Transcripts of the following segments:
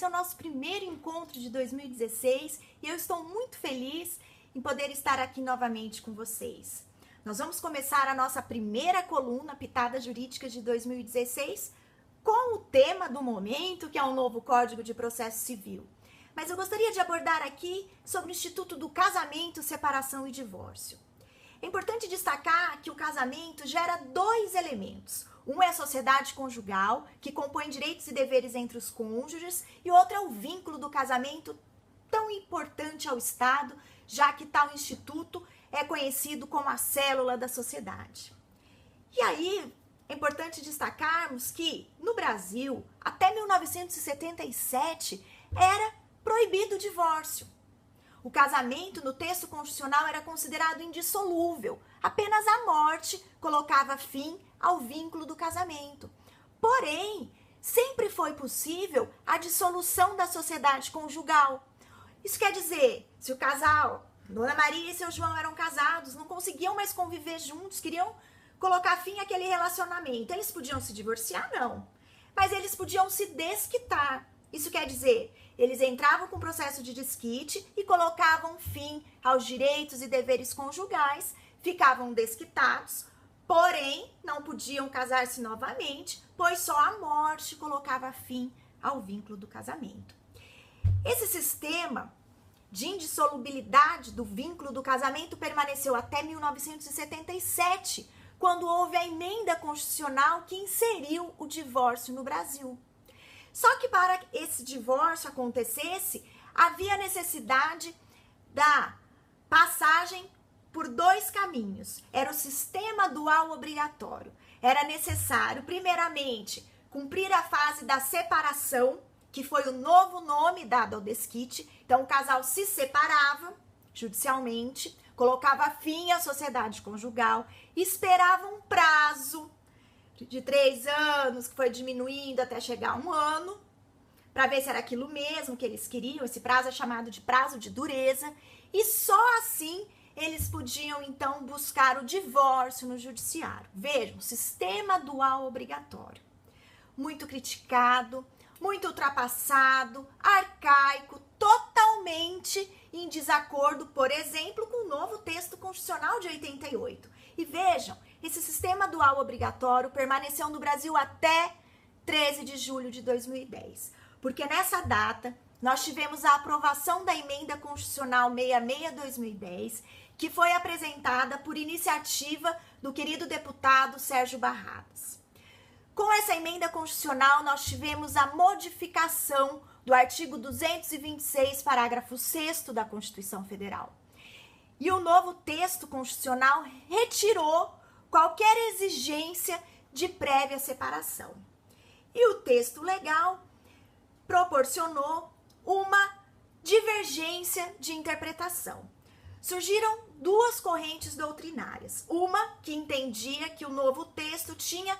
Esse é o nosso primeiro encontro de 2016 e eu estou muito feliz em poder estar aqui novamente com vocês. Nós vamos começar a nossa primeira coluna Pitadas Jurídicas de 2016 com o tema do momento, que é o novo Código de Processo Civil. Mas eu gostaria de abordar aqui sobre o Instituto do Casamento, Separação e Divórcio. É importante destacar que o casamento gera dois elementos. Um é a sociedade conjugal, que compõe direitos e deveres entre os cônjuges, e outro é o vínculo do casamento, tão importante ao Estado, já que tal instituto é conhecido como a célula da sociedade. E aí, é importante destacarmos que, no Brasil, até 1977, era proibido o divórcio. O casamento, no texto constitucional, era considerado indissolúvel. Apenas a morte colocava fim ao vínculo do casamento. Porém, sempre foi possível a dissolução da sociedade conjugal. Isso quer dizer, se o casal, Dona Maria e seu João eram casados, não conseguiam mais conviver juntos, queriam colocar fim àquele relacionamento. Eles podiam se divorciar? Não. Mas eles podiam se desquitar. Isso quer dizer, eles entravam com o processo de desquite e colocavam fim aos direitos e deveres conjugais, ficavam desquitados, porém não podiam casar-se novamente, pois só a morte colocava fim ao vínculo do casamento. Esse sistema de indissolubilidade do vínculo do casamento permaneceu até 1977, quando houve a emenda constitucional que inseriu o divórcio no Brasil. Só que para que esse divórcio acontecesse, havia necessidade da passagem por dois caminhos. Era o sistema dual obrigatório. Era necessário, primeiramente, cumprir a fase da separação, que foi o novo nome dado ao desquite. Então, o casal se separava judicialmente, colocava fim à sociedade conjugal, esperava um prazo de 3 anos, que foi diminuindo até chegar a 1 ano, para ver se era aquilo mesmo que eles queriam. Esse prazo é chamado de prazo de dureza, e só assim eles podiam, então, buscar o divórcio no judiciário. Vejam, sistema dual obrigatório. Muito criticado, muito ultrapassado, arcaico, totalmente em desacordo, por exemplo, com o novo texto constitucional de 88. E vejam, esse sistema dual obrigatório permaneceu no Brasil até 13 de julho de 2010, porque nessa data nós tivemos a aprovação da emenda constitucional 66/2010, que foi apresentada por iniciativa do querido deputado Sérgio Barradas. Com essa emenda constitucional, nós tivemos a modificação do artigo 226, parágrafo 6º da Constituição Federal. E o novo texto constitucional retirou qualquer exigência de prévia separação. E o texto legal proporcionou uma divergência de interpretação. Surgiram duas correntes doutrinárias. Uma que entendia que o novo texto tinha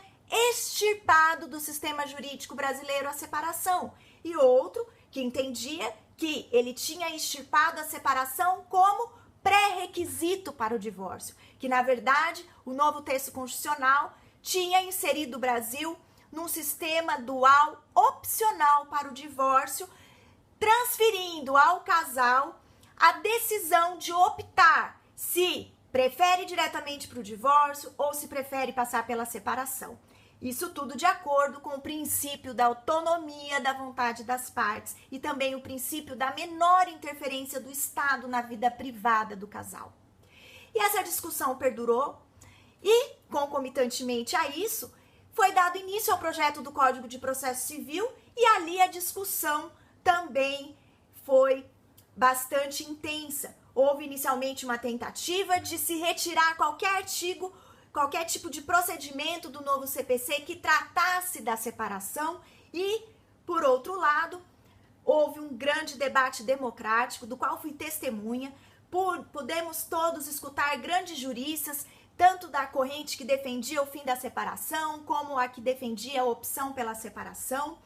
extirpado do sistema jurídico brasileiro a separação, e outro que entendia que ele tinha extirpado a separação como pré-requisito para o divórcio, que na verdade o novo texto constitucional tinha inserido o Brasil num sistema dual opcional para o divórcio, transferindo ao casal a decisão de optar se prefere diretamente para o divórcio ou se prefere passar pela separação. Isso tudo de acordo com o princípio da autonomia da vontade das partes e também o princípio da menor interferência do Estado na vida privada do casal. E essa discussão perdurou e, concomitantemente a isso, foi dado início ao projeto do Código de Processo Civil e ali a discussão também foi bastante intensa. Houve inicialmente uma tentativa de se retirar qualquer tipo de procedimento do novo CPC que tratasse da separação e, por outro lado, houve um grande debate democrático, do qual fui testemunha. Pudemos todos escutar grandes juristas, tanto da corrente que defendia o fim da separação, como a que defendia a opção pela separação.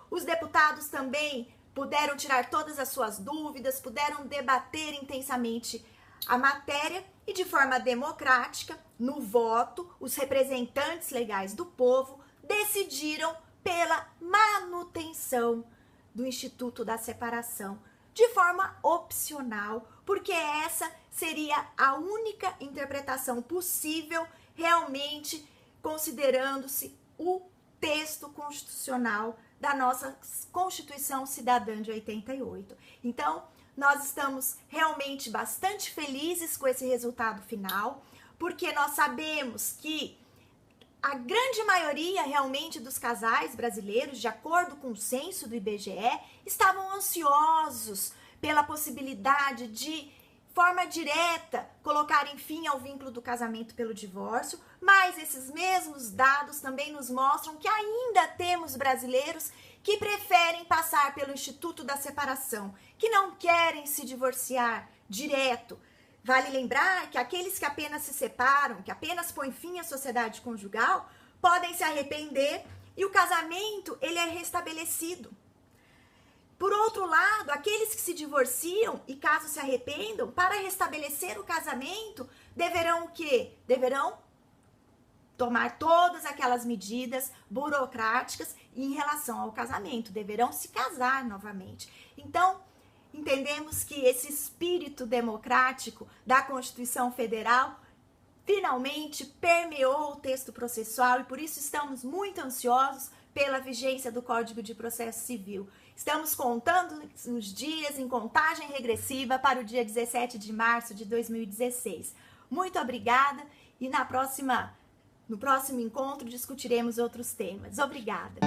Os deputados também puderam tirar todas as suas dúvidas, puderam debater intensamente a matéria e, de forma democrática, no voto, os representantes legais do povo decidiram pela manutenção do Instituto da Separação, de forma opcional, porque essa seria a única interpretação possível, realmente considerando-se o texto constitucional da nossa Constituição Cidadã de 88. Então, nós estamos realmente bastante felizes com esse resultado final, porque nós sabemos que a grande maioria realmente dos casais brasileiros, de acordo com o censo do IBGE, estavam ansiosos pela possibilidade de forma direta colocarem fim ao vínculo do casamento pelo divórcio, mas esses mesmos dados também nos mostram que ainda temos brasileiros que preferem passar pelo Instituto da Separação, que não querem se divorciar direto. Vale lembrar que aqueles que apenas se separam, que apenas põem fim à sociedade conjugal, podem se arrepender e o casamento ele é restabelecido. Por outro lado, aqueles que se divorciam e caso se arrependam, para restabelecer o casamento, deverão o quê? Deverão tomar todas aquelas medidas burocráticas em relação ao casamento, deverão se casar novamente. Então, entendemos que esse espírito democrático da Constituição Federal finalmente permeou o texto processual e por isso estamos muito ansiosos pela vigência do Código de Processo Civil. Estamos contando os dias em contagem regressiva para o dia 17 de março de 2016. Muito obrigada e no próximo encontro discutiremos outros temas. Obrigada!